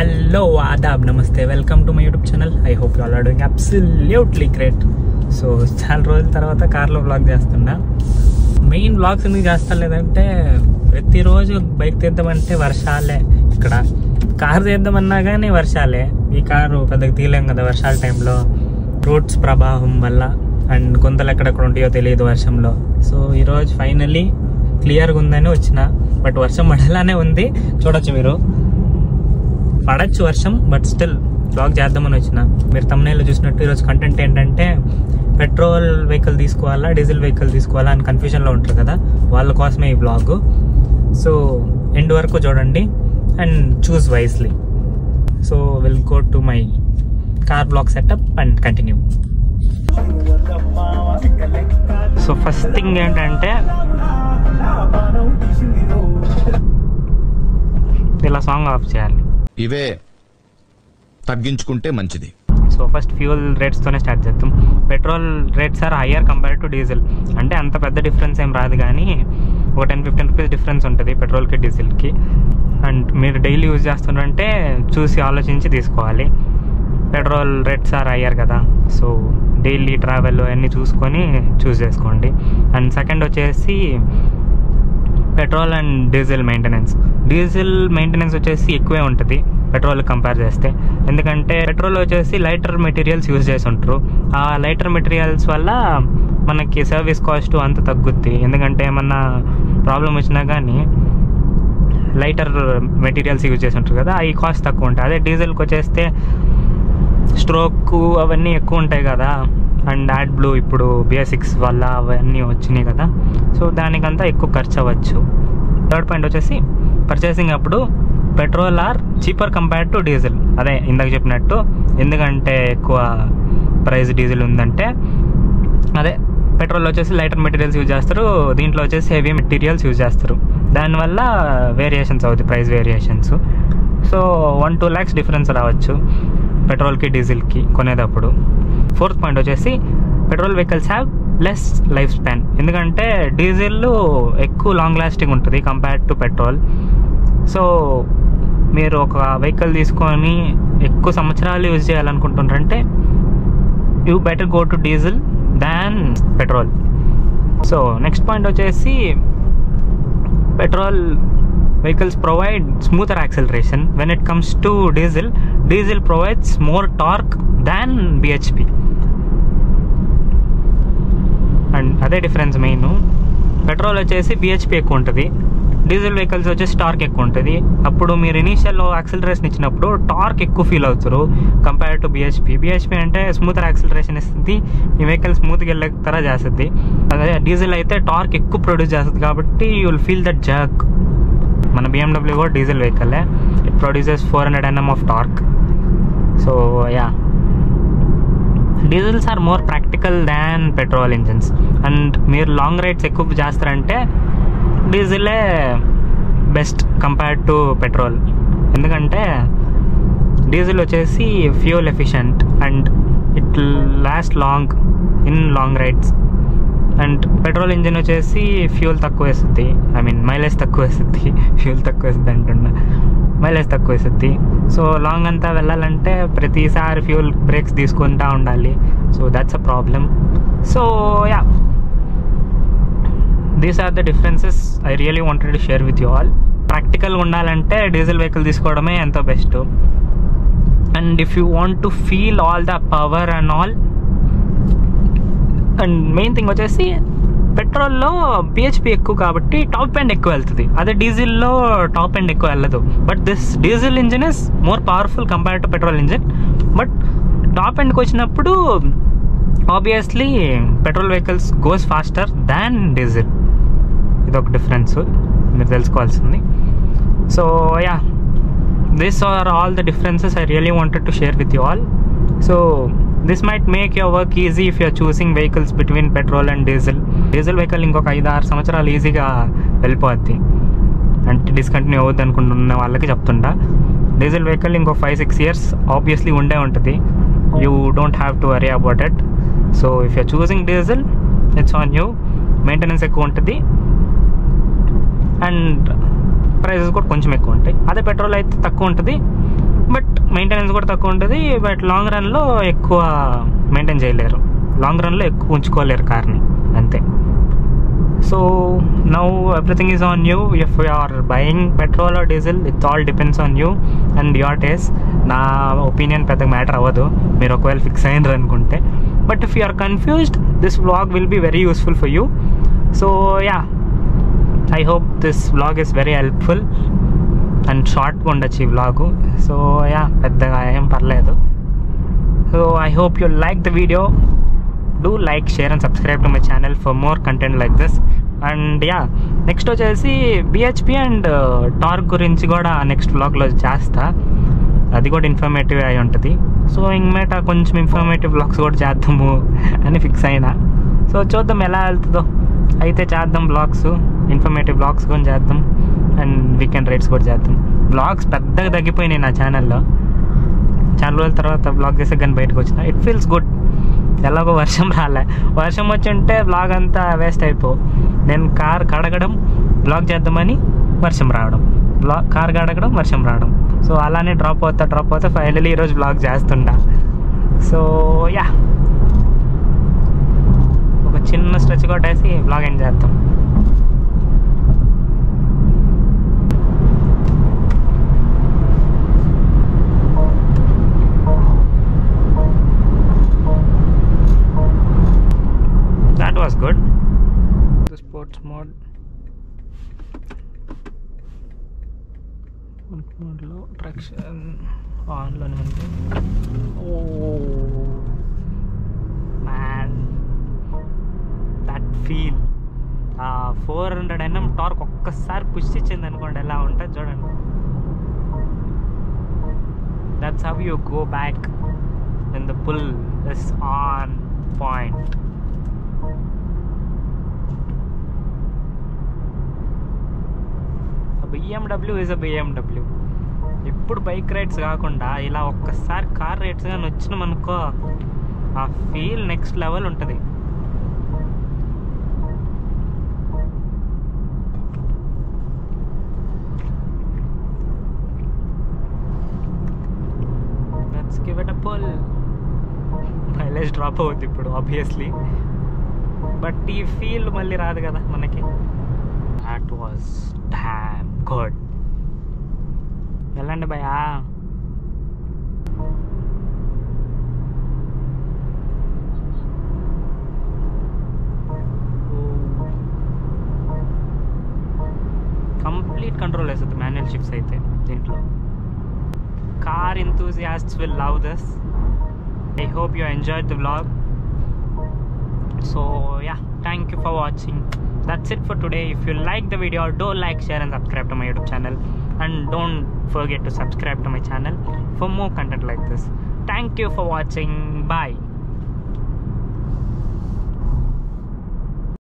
Hello, Adab, Namaste, welcome to my YouTube channel. I hope you all are doing absolutely great. So చాలా రోజుల తర్వాత కార్లో vlog చేస్తున్నా. Main vlogs ఎందుకు చేస్తా లేదంటే ప్రతిరోజు బైక్ తీద్దామంటే వర్షాలే. ఇక్కడ కారు తీద్దామన్నా కానీ వర్షాలే. ఈ కారు పెద్దగా తీయలేం కదా వర్షాల టైంలో, రూట్స్ ప్రభావం వల్ల. అండ్ గుంతలు ఎక్కడెక్కడ ఉంటాయో తెలియదు వర్షంలో. సో ఈరోజు ఫైనల్లీ క్లియర్గా ఉందని వచ్చిన, బట్ వర్షం పడేలానే ఉంది. చూడొచ్చు మీరు, పడచ్చు వర్షం, బట్ స్టిల్ బ్లాగ్ చేద్దామని వచ్చిన. మీరు తమ్నైల్లో చూసినట్టు ఈరోజు కంటెంట్ ఏంటంటే పెట్రోల్ వెహికల్ తీసుకోవాలా డీజిల్ వెహికల్ తీసుకోవాలా అని కన్ఫ్యూజన్లో ఉంటారు కదా, వాళ్ళ కోసమే ఈ బ్లాగ్. సో ఎండ్ వరకు చూడండి and choose wisely. So will go to my car blog setup and continue. So first thing ఏంటంటే ఇలా సాంగ్ ఆఫ్ చేయాలి. ఇవే తగ్గించుకుంటే మంచిది. సో ఫస్ట్ ఫ్యూయల్ రేట్స్తోనే స్టార్ట్ చేద్దాం. Petrol rates are higher compare to diesel. అంటే అంత పెద్ద డిఫరెన్స్ ఏం రాదు, కానీ ఒక 10-15 రూపీస్ డిఫరెన్స్ ఉంటుంది పెట్రోల్కి డీజిల్కి. అండ్ మీరు డైలీ యూజ్ చేస్తున్నారంటే చూసి ఆలోచించి తీసుకోవాలి. పెట్రోల్ రేట్స్ ఆర్ హయ్యర్ కదా, సో డైలీ ట్రావెల్ అన్నీ చూసుకొని చూస్ చేసుకోండి. అండ్ సెకండ్ వచ్చేసి petrol and diesel maintenance. Diesel maintenance వచ్చేసి ఎక్కువే ఉంటుంది పెట్రోల్ కంపేర్ చేస్తే. ఎందుకంటే పెట్రోల్ వచ్చేసి లైటర్ మెటీరియల్స్ యూజ్ చేసి ఉంటారు. ఆ లైటర్ మెటీరియల్స్ వల్ల మనకి సర్వీస్ కాస్ట్ అంత తగ్గుద్ది. ఎందుకంటే ఏమన్నా ప్రాబ్లం వచ్చినా కానీ లైటర్ మెటీరియల్స్ యూజ్ చేసి ఉంటారు కదా, అవి కాస్ట్ తక్కువ ఉంటాయి. అదే డీజిల్కి వచ్చేస్తే స్ట్రోక్ అవన్నీ ఎక్కువ ఉంటాయి కదా, అండ్ యాడ్ బ్లూ ఇప్పుడు BS6 వల్ల అవన్నీ వచ్చినాయి కదా, సో దానికంతా ఎక్కువ ఖర్చు అవ్వచ్చు. థర్డ్ పాయింట్ వచ్చేసి పర్చేసింగ్ అప్పుడు petrol are cheaper compared to diesel. అదే ఇందాక చెప్పినట్టు, ఎందుకంటే ఎక్కువ ప్రైస్ డీజిల్ ఉందంటే, అదే పెట్రోల్ వచ్చేసి లైటర్ మెటీరియల్స్ యూజ్ చేస్తారు, దీంట్లో వచ్చేసి హెవీ మెటీరియల్స్ యూజ్ చేస్తారు. దానివల్ల వేరియేషన్స్ అవుతాయి, price variations. So 1-2 lakhs difference రావచ్చు పెట్రోల్కి డీజిల్కి కొనేటప్పుడు. ఫోర్త్ పాయింట్ వచ్చేసి petrol vehicles have less life span. ఎందుకంటే డీజిల్ ఎక్కువ లాంగ్ లాస్టింగ్ ఉంటుంది కంపేర్డ్ టు పెట్రోల్. సో మీరు ఒక వెహికల్ తీసుకొని ఎక్కువ సంవత్సరాలు యూజ్ చేయాలనుకుంటున్నారంటే you better go to diesel than petrol. So next point వచ్చేసి petrol vehicles provide smoother acceleration. When it comes to diesel provides more torque than BHP. And అదే difference main. Petrol వచ్చేసి BHP ఎక్కువ ఉంటుంది, diesel vehicles వచ్చేసి torque ఎక్కువ ఉంటుంది. అప్పుడు మీరు ఇనీషియల్ యాక్సిలరేషన్ ఇచ్చినప్పుడు టార్క్ ఎక్కువ ఫీల్ అవుతారు కంపేర్ టు BHP అంటే స్మూతర్ యాక్సిలరేషన్ ఇస్తుంది, ఈ వెహికల్ స్మూత్గా వెళ్ళేతర చేస్తుంది. అదే డీజిల్ అయితే టార్క్ ఎక్కువ ప్రొడ్యూస్ చేస్తుంది, కాబట్టి you will feel that jerk. మన BMW కూడా diesel vehicle, it produces 400 Nm of torque. So ya, diesels are more practical than petrol engines. And మీరు లాంగ్ రైడ్స్ ఎక్కువ చేస్తారంటే డీజిలే బెస్ట్ కంపేర్డ్ టు పెట్రోల్. ఎందుకంటే డీజిల్ వచ్చేసి fuel efficient and it last long in long rides. And petrol engine వచ్చేసి fuel తక్కువ వేస్తుంది, mileage తక్కువ వేస్తుంది. ఫ్యూల్ తక్కువ వేస్తుంది అంటున్నా, మైలేజ్ తక్కువ వేస్తుంది. సో లాంగ్ అంతా వెళ్ళాలంటే ప్రతిసారి ఫ్యూల్ బ్రేక్స్ తీసుకుంటూ ఉండాలి. So that's a problem. So ya, these are the differences I really wanted to share with you all. ప్రాక్టికల్గా ఉండాలంటే డీజిల్ వెహికల్ తీసుకోవడమే ఎంతో best. And if you want to feel all the power and all, and main thing వచ్చేసి పెట్రోల్లో BHP ఎక్కువ కాబట్టి top end ఎక్కువ వెళ్తుంది, అదే డీజిల్లో టాప్ ఎండ్ ఎక్కువ వెళ్ళదు. But this diesel engine is more powerful compare to petrol engine. But top ఎండ్కి వచ్చినప్పుడు obviously petrol vehicles goes faster than diesel. ఇదొక డిఫరెన్స్ మీరు తెలుసుకోవాల్సింది. So ya, this are all the differences I really wanted to share with you all. So this might make your work easy if you're choosing vehicles between petrol and diesel. Diesel vehicle ఇంకొక 5-6 సంవత్సరాలు ఈజీగా వెళ్ళిపోద్ది, అంటే discontinue అవుద్ది అనుకుంటున్న వాళ్ళకి చెప్తుంటా. Diesel vehicle ఇంకో 5-6 years obviously ఉండే ఉంటుంది. You don't have to worry about it. So if you're choosing diesel, it's on you. Maintenance ఎక్కువ ఉంటుంది అండ్ ప్రైజెస్ కూడా కొంచెం ఎక్కువ ఉంటాయి. అదే పెట్రోల్ అయితే తక్కువ ఉంటుంది, బట్ మెయింటెనెన్స్ కూడా తక్కువ ఉంటుంది. బట్ లాంగ్ రన్లో ఎక్కువ మెయింటైన్ చేయలేరు, లాంగ్ రన్లో ఎక్కువ ఉంచుకోలేరు కార్ని, అంతే. So now everything is on you. If you are buying petrol or diesel, it all depends on you and your taste. నా ఒపీనియన్ పెద్దగా మ్యాటర్ అవ్వదు మీరు ఒకవేళ ఫిక్స్ అయినరు అనుకుంటే. But if you are confused, this vlog will be very useful for you. So ya, I hope this vlog is very helpful and షార్ట్గా ఉండొచ్చు ఈ వ్లాగు. సో యా, పెద్దగా ఏం పర్లేదు. So I hope you like the video. Do like, share and subscribe to my channel for more content like this. And yeah, next వచ్చేసి BHP and torque గురించి కూడా next వ్లాగ్లో చేస్తా. అది కూడా ఇన్ఫర్మేటివ్ అయి ఉంటుంది. సో ఇంకమేట కొంచెం ఇన్ఫర్మేటివ్ వ్లాగ్స్ కూడా చేద్దాము అని ఫిక్స్ అయినా. సో చూద్దాం ఎలా వెళ్తుందో. అయితే చేద్దాం వ్లాగ్స్, ఇన్ఫర్మేటివ్ వ్లాగ్స్ కూడా చేద్దాం అండ్ వీకెండ్ రైడ్స్ కూడా చేద్దాం. వ్లాగ్స్ పెద్దగా తగ్గిపోయినాయి నా ఛానల్లో. చాలా రోజుల తర్వాత వ్లాగ్ చేసే కానీ బయటకు వచ్చిన. It feels good. ఎలాగో వర్షం రాలే, వర్షం వచ్చి ఉంటే వ్లాగ్ అంతా వేస్ట్ అయిపో. నేను కార్ కడగడం వ్లాగ్ చేద్దామని వర్షం రావడం, కార్ కడగడం వర్షం రావడం. సో అలానే డ్రాప్ అవుతా ఫైనలీ ఈరోజు వ్లాగ్ చేస్తుండా. సో యా, ఒక చిన్న స్ట్రెచ్ కొట్టేసి వ్లాగ్ ఎండ్ చేద్దాం. That was good. The sports mode. Mode low traction on lo ఉంది. Oh man, that feel. 400 Nm torque ఒక్కసారి పుష్ ఇచ్చింది అనుకోండి ఎలా ఉంటుంది చూడండి. That's how you go back when the pull is on point. BMW is a BMW. ఇప్పుడు bike rides కాకుండా ఇలా ఒక్కసారి కార్ రైడ్స్ కానీ వచ్చినామనుకో, ఆ ఫీల్ నెక్స్ట్ లెవెల్ ఉంటుంది. Let's give it a pull. Mileage drop అవుద్ది ఇప్పుడు ఆబ్వియస్లీ, బట్ ఈ ఫీల్ మళ్ళీ రాదు కదా మనకి. That was damn good. వెళ్ళండి భయ్యా. కంప్లీట్ కంట్రోల్ వేస్తుంది మాన్యువల్ షిఫ్ట్స్ అయితే దీంట్లో. Car enthusiasts will love this. I hope you enjoyed the vlog. So yeah, thank you for watching. That's it for today. If you like the video, do like, share and subscribe to my YouTube channel, and don't forget to subscribe to my channel for more content like this. Thank you for watching. Bye.